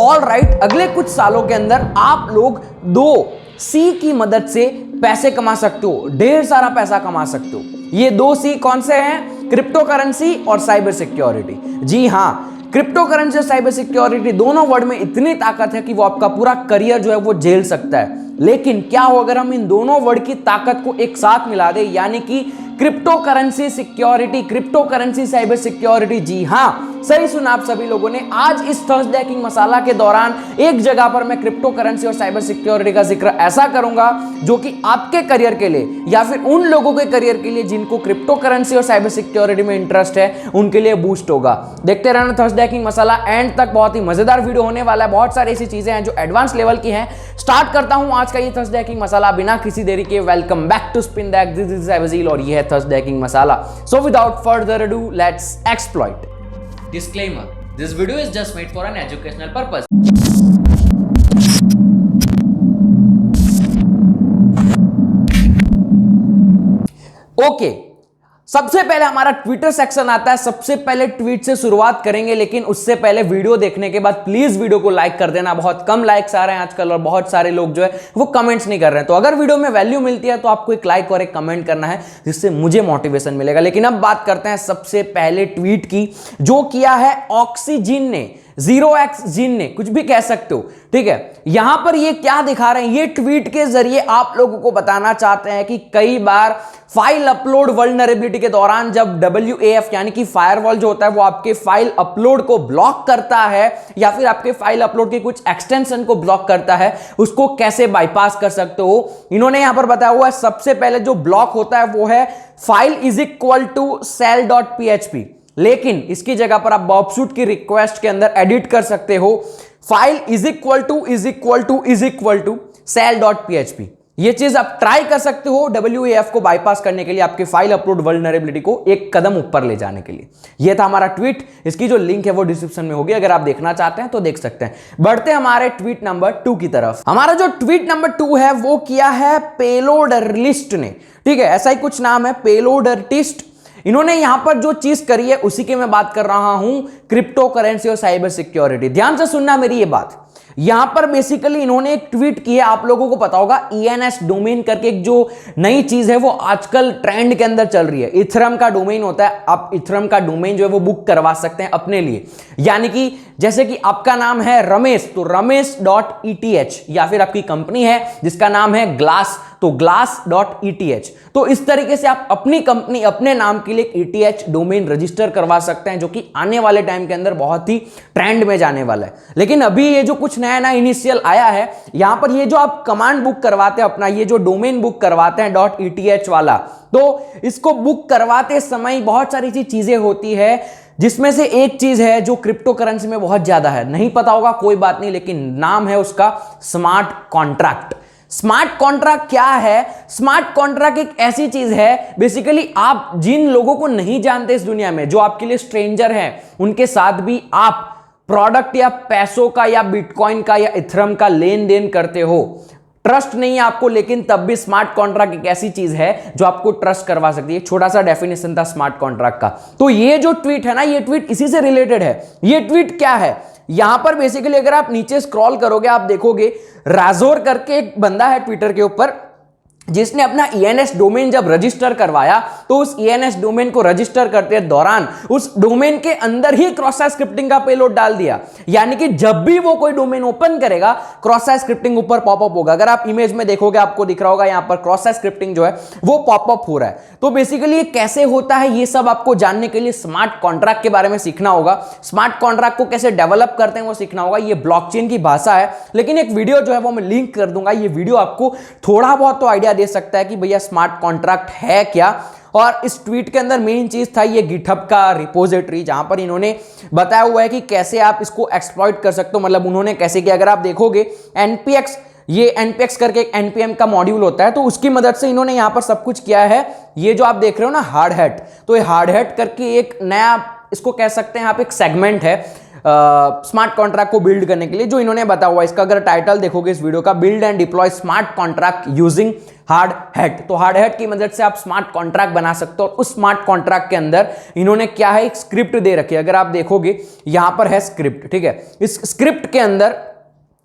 All right, अगले कुछ सालों के अंदर आप लोग 2C की मदद से पैसे कमा सकते हो, ढेर सारा पैसा कमा सकते हो। ये 2C कौन से हैं? क्रिप्टो करेंसी और साइबर सिक्योरिटी। जी हाँ, क्रिप्टो करेंसी और साइबर सिक्योरिटी दोनों वर्ड में इतनी ताकत है कि वो आपका पूरा करियर जो है वो झेल सकता है। लेकिन क्या हो अगर हम इन दोनों वर्ड की ताकत को एक साथ मिला दें, यानी कि crypto currency security, crypto currency cyber security. जी हाँ, सही सुना आप सभी लोगों ने। आज इस थर्सडे हैकिंग मसाला के दौरान एक जगह पर मैं क्रिप्टो करेंसी और साइबर सिक्योरिटी का जिक्र ऐसा करूंगा जो कि आपके करियर के लिए या फिर उन लोगों के करियर के लिए जिनको क्रिप्टो करेंसी और साइबर सिक्योरिटी में इंटरेस्ट है, उनके लिए बूस्ट होगा। देखते रहना थर्सडे हैकिंग मसाला, एंड तक बहुत ही मजेदार वीडियो होने वाला है। बहुत सारी ऐसी चीजें हैं जो एडवांस लेवल की हैं। स्टार्ट करता हूं आज का ये थर्सडे हैकिंग मसाला बिना किसी देरी के। Welcome back to spin the hack, this is अवजील और ये है Thursday hacking masala. So without further ado, let's exploit. Disclaimer: This video is just made for an educational purpose. Okay, सबसे पहले हमारा ट्विटर सेक्शन आता है। सबसे पहले ट्वीट से शुरुआत करेंगे, लेकिन उससे पहले वीडियो देखने के बाद प्लीज वीडियो को लाइक कर देना। बहुत कम लाइक्स आ रहे हैं आजकल और बहुत सारे लोग जो है वो कमेंट्स नहीं कर रहे हैं। तो अगर वीडियो में वैल्यू मिलती है तो आपको एक लाइक और एक कमेंट करना है, जिससे मुझे मोटिवेशन मिलेगा। लेकिन अब बात करते हैं सबसे पहले ट्वीट की, जो किया है ऑक्सीजिन ने, 0x जिन ने, कुछ भी कह सकते हो, ठीक है। यहां पर ये क्या दिखा रहे हैं, ये ट्वीट के जरिए आप लोगों को बताना चाहते हैं कि कई बार फाइल अपलोड वल्नरेबिलिटी के दौरान जब WAF यानी कि फायरवॉल जो होता है वो आपके फाइल अपलोड को ब्लॉक करता है या फिर आपके फाइल अपलोड के कुछ एक्सटेंशन को ब्लॉक करता है, उसको कैसे बाईपास कर सकते हो। इन्होंने यहां पर बताया हुआ है, सबसे पहले जो ब्लॉक होता है वो है file is equal to cell.php, लेकिन इसकी जगह पर आप बॉबशूट की रिक्वेस्ट के अंदर एडिट कर सकते हो file is equal to cell.php। ये चीज आप ट्राई कर सकते हो WAF को बाईपास करने के लिए, आपके फाइल अपलोड वल्नरेबिलिटी को एक कदम ऊपर ले जाने के लिए। ये था हमारा ट्वीट, इसकी जो लिंक है वो डिस्क्रिप्शन में होगी, अगर आप देखना चाहते हैं तो देख सकते हैं। बढ़ते हैं हमारे ट्वीट नंबर 2 की तरफ। हमारा जो ट्वीट नंबर 2 है वो किया है पेलोडर्लिस्ट ने, ठीक है, ऐसा ही कुछ नाम है, पेलोडर्टिस्ट। इन्होंने यहां पर जो चीज करी है उसी की मैं बात कर रहा हूं, क्रिप्टो करेंसी और साइबर सिक्योरिटी। ध्यान से सुनना मेरी ये बात। यहां पर बेसिकली इन्होंने एक ट्वीट की है, आप लोगों को पता होगा ENS डोमेन करके एक जो नई चीज है वो आजकल ट्रेंड के अंदर चल रही है। इथरम का डोमेन होता है, आप इथरम का डोमेन जो है वो बुक करवा सकते हैं अपने लिए। यानी कि जैसे कि आपका नाम है रमेश, तो ramesh.eth, या फिर आपकी कंपनी है जिसका नाम है ग्लास, तो glass.eth। तो इस तरीके से आप अपनी कंपनी, अपने नाम के लिए ETH डोमेन रजिस्टर करवा सकते हैं, जो कि आने वाले टाइम के अंदर बहुत ही ट्रेंड में जाने वाला है। लेकिन अभी ये जो कुछ नया नया इनिशियल आया है, यहां पर ये जो आप कमांड बुक करवाते हैं अपना, ये जो डोमेन बुक करवाते हैं .eth वाला, तो इसको बुक करवाते समय बहुत सारी चीजें होती है, जिसमें से एक चीज है जो क्रिप्टो करेंसी में बहुत ज्यादा है। नहीं पता होगा कोई बात नहीं, लेकिन नाम है उसका स्मार्ट कॉन्ट्रैक्ट। स्मार्ट कॉन्ट्रैक्ट क्या है? स्मार्ट कॉन्ट्रैक्ट एक ऐसी चीज है, बेसिकली आप जिन लोगों को नहीं जानते इस दुनिया में, जो आपके लिए स्ट्रेंजर हैं, उनके साथ भी आप प्रोडक्ट या पैसों का या बिटकॉइन का या इथरम का लेन देन करते हो। ट्रस्ट नहीं है आपको, लेकिन तब भी स्मार्ट कॉन्ट्रैक्ट एक ऐसी चीज है जो आपको ट्रस्ट करवा सकती है। छोटा सा डेफिनेशन था स्मार्ट कॉन्ट्रैक्ट का। तो ये जो ट्वीट है ना, ये ट्वीट इसी से रिलेटेड है। ये ट्वीट क्या है, यहां पर बेसिकली अगर आप नीचे स्क्रॉल करोगे आप देखोगे राजोर करके एक बंदा है ट्विटर के ऊपर, जिसने अपना ENS डोमेन जब रजिस्टर करवाया, तो उस ENS डोमेन को रजिस्टर करते दौरान उस डोमेन के अंदर ही क्रॉस साइट स्क्रिप्टिंग का पेलोड डाल दिया। यानी कि जब भी वो कोई डोमेन ओपन करेगा, क्रॉस साइट स्क्रिप्टिंग ऊपर पॉपअप होगा। अगर आप इमेज में देखोगे आपको दिख रहा होगा यहां पर क्रॉस साइट स्क्रिप्टिंग जो है वो पॉपअप हो रहा है। तो बेसिकली ये कैसे होता है, ये सब आपको जानने के लिए स्मार्ट कॉन्ट्रैक्ट के बारे में सीखना होगा। स्मार्ट कॉन्ट्रैक्ट को कैसे डेवलप करते हैं वो सीखना होगा। ये ब्लॉकचेन की भाषा है, लेकिन एक वीडियो जो है वो मैं लिंक कर दूंगा। ये वीडियो आपको थोड़ा बहुत तो आइडिया दे सकता है कि भैया स्मार्ट कॉन्ट्रैक्ट है क्या। और इस ट्वीट के अंदर मेन चीज था ये गिटहब का रिपोजिटरी, जहां पर इन्होंने बताया हुआ है कि कैसे आप इसको एक्सप्लॉइट कर सकते हो। मतलब उन्होंने कैसे किया, अगर आप देखोगे NPX, ये NPX करके एक NPM का मॉड्यूल होता है, तो उसकी मदद से इन्होंने यहां पर सब कुछ किया है। ये जो आप देख रहे हो ना हार्ड हैट, तो ये हार्ड हैट करके एक नया इसको कह सकते हैं आप एक सेगमेंट है स्मार्ट कॉन्ट्रैक्ट को बिल्ड करने के लिए, जो इन्होंने बताया हुआ है। इसका अगर टाइटल देखोगे इस वीडियो का, build and deploy smart contract using hard hat, तो हार्ड हैट की मदद से आप स्मार्ट कॉन्ट्रैक्ट बना सकते हो। और उस स्मार्ट कॉन्ट्रैक्ट के अंदर इन्होंने क्या है, एक स्क्रिप्ट दे रखी है। अगर आप देखोगे यहां पर है स्क्रिप्ट, ठीक है। इस स्क्रिप्ट के अंदर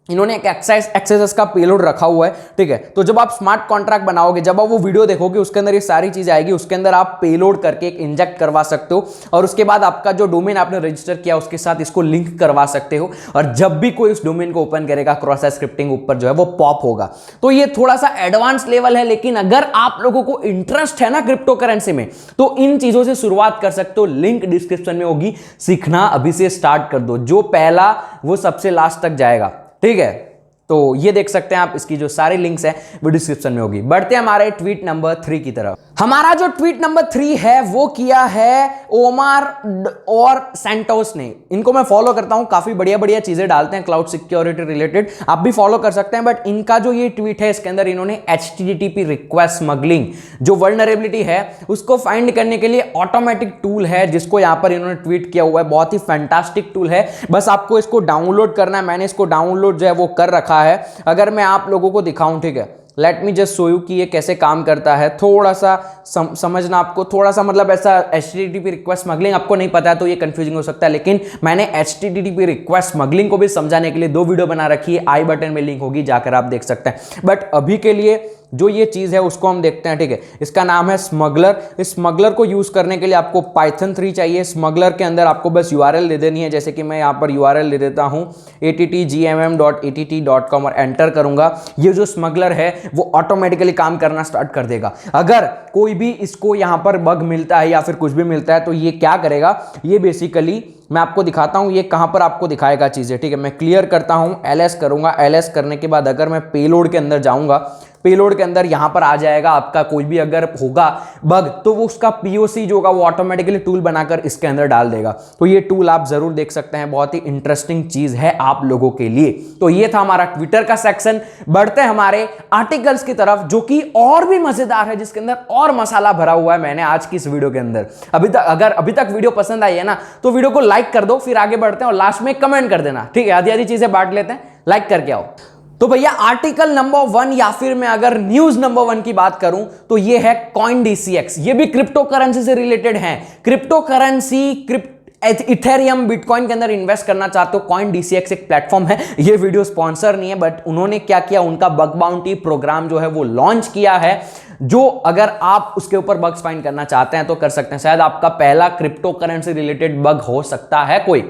इन्होंने एक एक्सेस का पेलोड रखा हुआ है, ठीक है। तो जब आप स्मार्ट कॉन्ट्रैक्ट बनाओगे, जब आप वो वीडियो देखोगे, उसके अंदर ये सारी चीज आएगी। उसके अंदर आप पेलोड करके एक इंजेक्ट करवा सकते हो और उसके बाद आपका जो डोमेन आपने रजिस्टर किया उसके साथ इसको लिंक करवा सकते हो। और जब भी कोई उस डोमेन को ओपन करेगा, क्रॉस साइट स्क्रिप्टिंग ऊपर जो है वो पॉप होगा। तो ये थोड़ा सा एडवांस लेवल है, लेकिन अगर आप लोगों को इंटरेस्ट है ना क्रिप्टो करेंसी में, तो इन चीजों से शुरुआत कर सकते हो। लिंक डिस्क्रिप्शन में होगी, सीखना अभी से स्टार्ट कर दो। जो पहला वो सबसे लास्ट तक जाएगा, ठीक है। तो ये देख सकते हैं आप, इसकी जो सारी लिंक्स हैं वो डिस्क्रिप्शन में होगी। बढ़ते हैं हमारे ट्वीट नंबर 3 की तरफ। हमारा जो ट्वीट नंबर 3 है वो किया है ओमार और सैंटोस ने। इनको मैं फॉलो करता हूं, काफी बढ़िया बढ़िया चीजें डालते हैं क्लाउड सिक्योरिटी रिलेटेड, आप भी फॉलो कर सकते हैं। बट इनका जो ये ट्वीट है, इसके अंदर इन्होंने HTTP रिक्वेस्ट स्मगलिंग जो वल्नरेबिलिटी है उसको फाइंड करने के लिए ऑटोमेटिक टूल है, जिसको यहां पर इन्होंने ट्वीट किया हुआ है। बहुत ही फैंटास्टिक टूल है, बस आपको इसको डाउनलोड करना है। मैंने इसको डाउनलोड जो है वो कर रखा है। अगर मैं आप लोगों को दिखाऊं, ठीक है, let me just show you कि ये कैसे काम करता है। थोड़ा सा समझना आपको, थोड़ा सा मतलब ऐसा HTTP रिक्वेस्ट स्मगलिंग आपको नहीं पता है तो ये कंफ्यूजिंग हो सकता है, लेकिन मैंने HTTP रिक्वेस्ट स्मगलिंग को भी समझाने के लिए 2 वीडियो बना रखी है। आई बटन में लिंक होगी, जाकर आप देख सकते हैं। बट अभी के लिए जो ये चीज है उसको हम देखते हैं, ठीक है। इसका नाम है स्मगलर। इस स्मगलर को यूज करने के लिए आपको पाइथन 3 चाहिए। स्मगलर के अंदर आपको बस URL दे देनी है, जैसे कि मैं यहाँ पर URL दे देता हूँ attgmm.att.com और एंटर करूंगा। ये जो स्मगलर है वो ऑटोमेटिकली काम करना स्टार्ट कर देगा। अगर कोई भी इसको यहाँ पर बग मिलता है या फिर कुछ भी मिलता है तो ये क्या करेगा, ये बेसिकली मैं आपको दिखाता हूं ये कहां पर आपको दिखाएगा चीजें, ठीक है। मैं क्लियर करता हूं, LS करूंगा। LS करने के बाद अगर मैं पेलोड के अंदर जाऊंगा, पेलोड के अंदर यहां पर आ जाएगा आपका कोई भी अगर होगा बग, तो वो उसका POC जो होगा वो ऑटोमेटिकली टूल बनाकर इसके अंदर डाल देगा। तो ये टूल आप जरूर देख सकते हैं, बहुत ही इंटरेस्टिंग चीज है आप लोगों के लिए। तो ये था हमारा ट्विटर का सेक्शन। बढ़ते हैं हमारे आर्टिकल्स की तरफ, जो कि और भी मजेदार है, जिसके अंदर और मसाला भरा हुआ है मैंने आज की इस वीडियो के अंदर। अगर अभी तक वीडियो पसंद आई है ना, तो वीडियो को लाइक कर दो, फिर आगे बढ़ते हैं और लास्ट में कमेंट कर देना, ठीक है। आधी आधी चीजें बांट लेते हैं, लाइक करके आओ। तो भैया आर्टिकल नंबर 1 या फिर मैं अगर न्यूज नंबर 1 की बात करूं तो ये है CoinDCX। ये भी क्रिप्टो करेंसी से रिलेटेड है। क्रिप्टो करेंसी, इथेरियम, बिटकॉइन के अंदर इन्वेस्ट करना चाहते हो, CoinDCX एक प्लेटफॉर्म है। ये वीडियो स्पॉन्सर नहीं है, बट उन्होंने क्या किया, उनका बग बाउंटी प्रोग्राम जो है वो लॉन्च किया है, जो अगर आप उसके ऊपर बग्स फाइंड करना चाहते हैं तो कर सकते हैं। शायद आपका पहला क्रिप्टो करेंसी रिलेटेड बग हो सकता है कोई,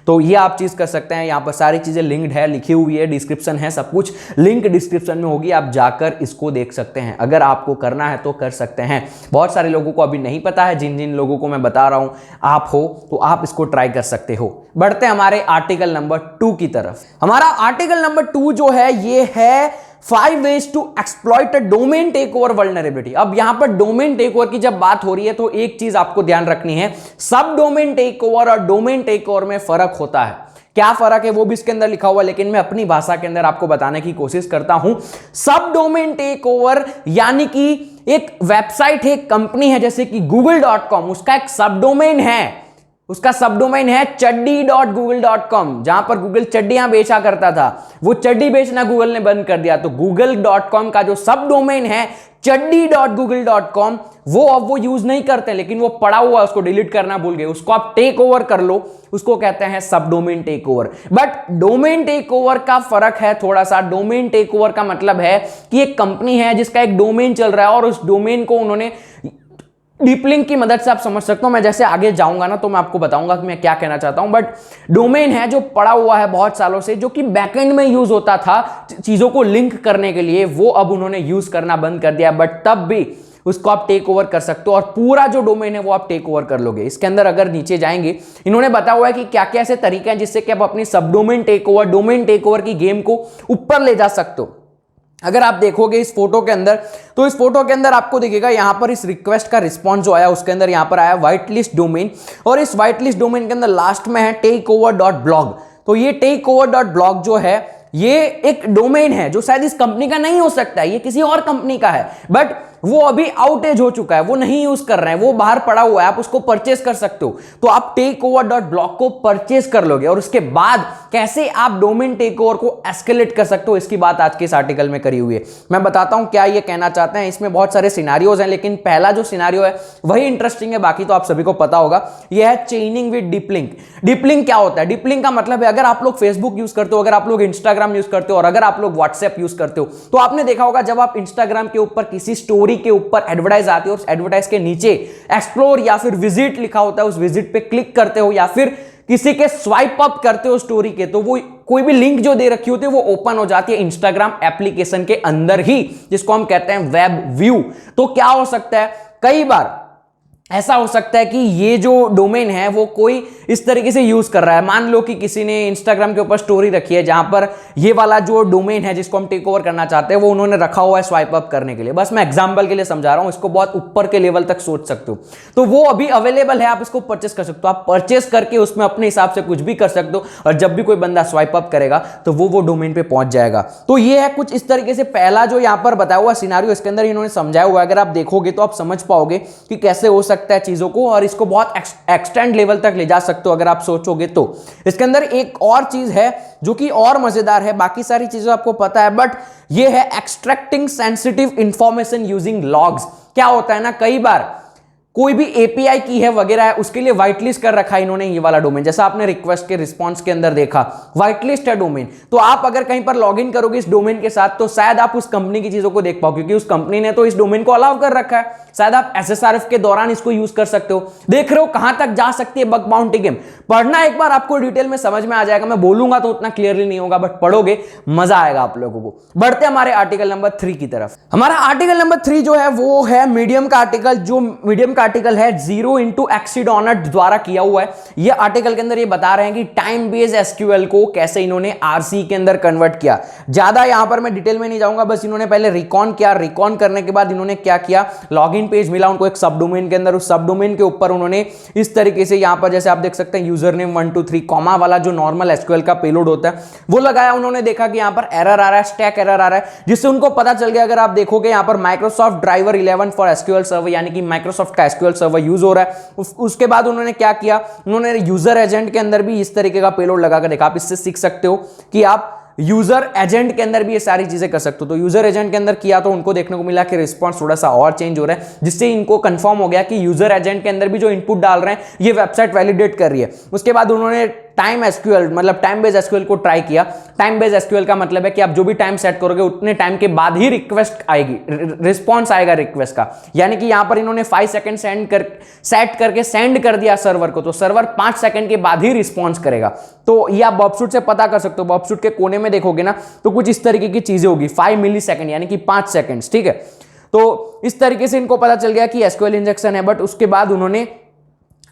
तो ये आप चीज कर सकते हैं। यहां पर सारी चीजें लिंक्ड है, लिखी हुई है, डिस्क्रिप्शन है, सब कुछ लिंक डिस्क्रिप्शन में होगी, आप जाकर इसको देख सकते हैं। अगर आपको करना है तो कर सकते हैं। बहुत सारे लोगों को अभी नहीं पता है, जिन जिन लोगों को मैं बता रहा हूं आप हो तो आप इसको ट्राई कर सकते हो। बढ़ते हैं हमारे आर्टिकल नंबर 2 की तरफ। हमारा आर्टिकल नंबर 2 जो है ये है 5 ways to exploit a domain takeover vulnerability। अब यहां पर डोमेन टेकओवर की जब बात हो रही है तो एक चीज आपको ध्यान रखनी है, सब डोमेन टेकओवर और डोमेन टेकओवर में फर्क होता है। क्या फर्क है वो भी इसके अंदर लिखा हुआ है, लेकिन मैं अपनी भाषा के अंदर आपको बताने की कोशिश करता हूं। सब डोमेन टेकओवर यानी कि एक वेबसाइट है, एक कंपनी है जैसे कि google.com, उसका एक सब डोमेन है, उसका सब डोमेन है chaddi.google.com, जहां पर गूगल चड्डियां बेचा करता था, वो चड्डी बेचना गूगल ने बंद कर दिया। तो google.com का जो सब डोमेन है chaddi.google.com, वो अब वो यूज नहीं करते, लेकिन वो पड़ा हुआ, उसको डिलीट करना भूल गए, उसको आप टेक ओवर कर लो, उसको कहते हैं subdomain takeover. But domain takeover का फर्क है थोड़ा सा। डोमेन टेक ओवर का मतलब है कि एक कंपनी है जिसका एक डोमेन चल रहा है और उस डोमेन को उन्होंने डीप लिंक की मदद से, आप समझ सकते हो, मैं जैसे आगे जाऊंगा ना तो मैं आपको बताऊंगा कि मैं क्या कहना चाहता हूं। बट डोमेन है जो पड़ा हुआ है बहुत सालों से, जो कि बैकएंड में यूज होता था चीजों को लिंक करने के लिए, वो अब उन्होंने यूज करना बंद कर दिया। बट तब भी उसको आप टेक ओवर कर सकते हो और पूरा जो डोमेन है वो आप टेक ओवर कर लोगे। इसके अंदर अगर नीचे जाएंगे, इन्होंने बताया हुआ है कि क्या क्या ऐसे तरीके हैं जिससे कि आप अपनी subdomain takeover, domain takeover की गेम को ऊपर ले जा सकते हो। अगर आप देखोगे इस फोटो के अंदर, तो इस फोटो के अंदर आपको दिखेगा यहां पर इस रिक्वेस्ट का रिस्पॉन्स जो आया उसके अंदर यहां पर आया व्हाइट लिस्ट डोमेन, और इस व्हाइट लिस्ट डोमेन के अंदर लास्ट में है takeover.blog। तो ये takeover.blog जो है ये एक डोमेन है जो शायद इस कंपनी का नहीं हो सकता है, ये किसी और कंपनी का है। बट वो अभी आउटेज हो चुका है, वो नहीं यूज कर रहे हैं, वो बाहर पड़ा हुआ है, आप उसको परचेस कर सकते हो। तो आप takeover.blog को परचेस कर लोगे और उसके बाद कैसे आप डोमेन टेकओवर को एस्केलेट कर सकते हो, इसकी बात आज के इस आर्टिकल में करी हुई है। मैं बताता हूं क्या ये कहना चाहते हैं। इसमें बहुत सारे सिनारियोज हैं, लेकिन पहला जो सिनारियो है वही इंटरेस्टिंग है, बाकी तो आप सभी को पता होगा। यह है चेनिंग with deep link. Deep link क्या होता है? डीप लिंक का मतलब है अगर आप लोग फेसबुक यूज करते हो, अगर आप लोग इंस्टाग्राम यूज करते हो और अगर आप लोग व्हाट्सएप यूज करते हो, तो आपने देखा होगा जब आप इंस्टाग्राम के ऊपर किसी स्टोरी के ऊपर एडवर्टाइज आती है और उस एडवर्टाइज के नीचे एक्सप्लोर या फिर विजिट लिखा होता है, उस विजिट पे क्लिक करते हो या फिर किसी के स्वाइप अप करते हो स्टोरी के, तो वो कोई भी लिंक जो दे रखी होती है वो ओपन हो जाती है इंस्टाग्राम एप्लीकेशन के अंदर ही, जिसको हम कहते हैं वेब व्यू। तो क्या हो सकता है, कई बार ऐसा हो सकता है कि ये जो डोमेन है वो कोई इस तरीके से यूज कर रहा है। मान लो कि किसी ने इंस्टाग्राम के ऊपर स्टोरी रखी है जहां पर ये वाला जो डोमेन है जिसको हम टेक ओवर करना चाहते हैं वो उन्होंने रखा हुआ है स्वाइप अप करने के लिए। बस मैं एग्जांपल के लिए समझा रहा हूं, इसको बहुत ऊपर के लेवल तक सोच सकते हो। तो वो अभी अवेलेबल है, आप इसको परचेस कर सकते हो। आप परचेस करके उसमें अपने हिसाब से कुछ भी कर सकते हो और जब भी कोई बंदा स्वाइप अप करेगा तो वो डोमेन पे पहुंच जाएगा। तो ये है कुछ इस तरीके से पहला जो यहां पर बताया हुआ सिनारियो, इसके अंदर इन्होंने समझाया हुआ है। अगर आप देखोगे तो आप समझ पाओगे कि कैसे हो सकता है चीजों को, और इसको बहुत एक्सटेंड लेवल तक ले जा सकते हो अगर आप सोचोगे तो। इसके अंदर एक और चीज है जो कि और मजेदार है, बाकी सारी चीजें आपको पता है, बट ये है extracting sensitive information using logs. क्या होता है ना, कई बार कोई भी एपीआई की है वगैरह है, उसके लिए व्हाइट लिस्ट कर रखा है इन्होंने ये वाला डोमेन। जैसा आपने रिक्वेस्ट के रिस्पांस के अंदर देखा, व्हाइट लिस्ट है डोमेन। तो आप अगर कहीं पर लॉगिन करोगे इस डोमेन के साथ तो शायद आप उस कंपनी की चीजों को देख पाओ, क्योंकि उस कंपनी ने तो इस डोमेन को अलाउ कर रखा है। शायद आप एसएसआरएफ के दौरान इसको यूज कर सकते हो। देख रहे हो कहां तक जा सकती है बग बाउंटी गेम। पढ़ना एक बार आपको डिटेल में समझ में आ जाएगा, मैं बोलूंगा तो उतना क्लियरली नहीं होगा, बट पढ़ोगे मजा आएगा आप लोगों को। बढ़ते हमारे आर्टिकल नंबर 3 की तरफ। हमारा आर्टिकल नंबर 3 जो है वो है मीडियम का आर्टिकल। जो मीडियम का आर्टिकल है 0 into एक्सीडोनट द्वारा किया हुआ है। ये आर्टिकल के अंदर ये बता रहे हैं कि टाइम बेस्ड एसक्यूएल को कैसे इन्होंने आरसी के अंदर कन्वर्ट किया। ज्यादा यहां पर मैं डिटेल में नहीं जाऊंगा, बस इन्होंने पहले रिकॉन किया। रिकॉन करने के बाद इन्होंने क्या किया, लॉगिन पेज मिला उनको एक सब डोमेन के अंदर। उस सब डोमेन के ऊपर उन्होंने इस तरीके से यहां पर जैसे आप देख सकते हैं यूजर नेम 1 2 3 कॉमा वाला जो नॉर्मल एसक्यूएल का पेलोड होता है वो लगाया। उन्होंने देखा कि यहां पर एरर आ रहा है, स्टैक एरर आ रहा है, जिससे उनको पता चल गया। अगर आप देखोगे यहां पर Microsoft driver 11 for SQL server, यानी कि माइक्रोसॉफ्ट का एसक्यूएल सर्वर यूज हो रहा है। उसके बाद उन्होंने क्या किया, उन्होंने यूजर एजेंट के अंदर भी इस तरीके का पेलोड लगाकर देखा। आप इससे सीख सकते हो कि आप यूजर एजेंट के अंदर भी ये सारी चीजें कर सकते हो। तो यूजर एजेंट के अंदर किया तो उनको देखने को मिला कि रिस्पांस थोड़ा सा और चेंज हो रहा है, जिससे इनको कंफर्म हो गया कि यूजर एजेंट के अंदर भी जो इनपुट डाल रहे हैं ये वेबसाइट वैलिडेट कर रही है। उसके बाद उन्होंने टाइम एसक्यूएल मतलब टाइम बेस्ड एसक्यूएल को ट्राई किया। टाइम बेस्ड एसक्यूएल का मतलब है कि आप जो भी टाइम सेट करोगे उतने टाइम के बाद ही रिक्वेस्ट आएगी, रिस्पांस आएगा रिक्वेस्ट का। यानी कि यहां पर इन्होंने 5 सेकंड सेट करके सेंड कर दिया सर्वर को, तो सर्वर 5 सेकंड के बाद ही रिस्पांस करेगा। तो ये आप बॉबशूट से पता कर सकते हो। बॉबशूट के कोने में देखोगे ना तो कुछ इस तरीके की चीजें होगी, 5 मिली सेकंड यानी कि 5 सेकंड, ठीक है। तो इस तरीके से इनको पता चल गया कि एसक्यूएल इंजेक्शन है। बट उसके बाद उन्होंने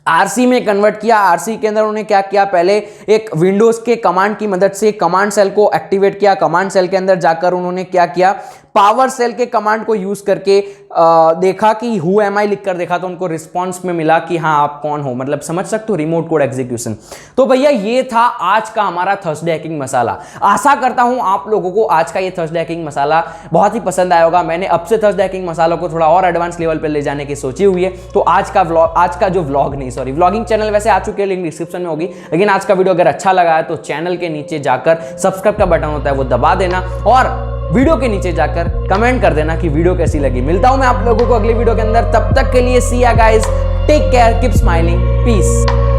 आरसी में कन्वर्ट किया। आरसी के अंदर उन्होंने क्या किया, पहले एक विंडोज के कमांड की मदद से कमांड सेल को एक्टिवेट किया। कमांड सेल के अंदर जाकर उन्होंने क्या किया, पावर सेल के कमांड को यूज करके देखा कि हु एम आई लिखकर देखा, तो उनको रिस्पांस में मिला कि हाँ आप कौन हो, मतलब समझ सकते हो रिमोट कोड एग्जीक्यूशन। तो भैया ये था आज का हमारा थर्सडे हैकिंग मसाला। आशा करता हूं आप लोगों को आज का ये थर्सडे हैकिंग मसाला बहुत ही पसंद आया होगा। मैंने अब से थर्सडे हैकिंग मसाला को थोड़ा और एडवांस लेवल पर ले जाने की सोची हुई है। तो आज का व्लॉगिंग चैनल वैसे आ चुके हैं, लिंक डिस्क्रिप्शन में होगी। लेकिन आज का वीडियो अगर अच्छा लगा है तो चैनल के नीचे जाकर सब्सक्राइब का बटन होता है वो दबा देना, और वीडियो के नीचे जाकर कमेंट कर देना कि वीडियो कैसी लगी। मिलता हूं मैं आप लोगों को अगली वीडियो के अंदर, तब तक के लिए see ya guys, take care, keep smiling, piece.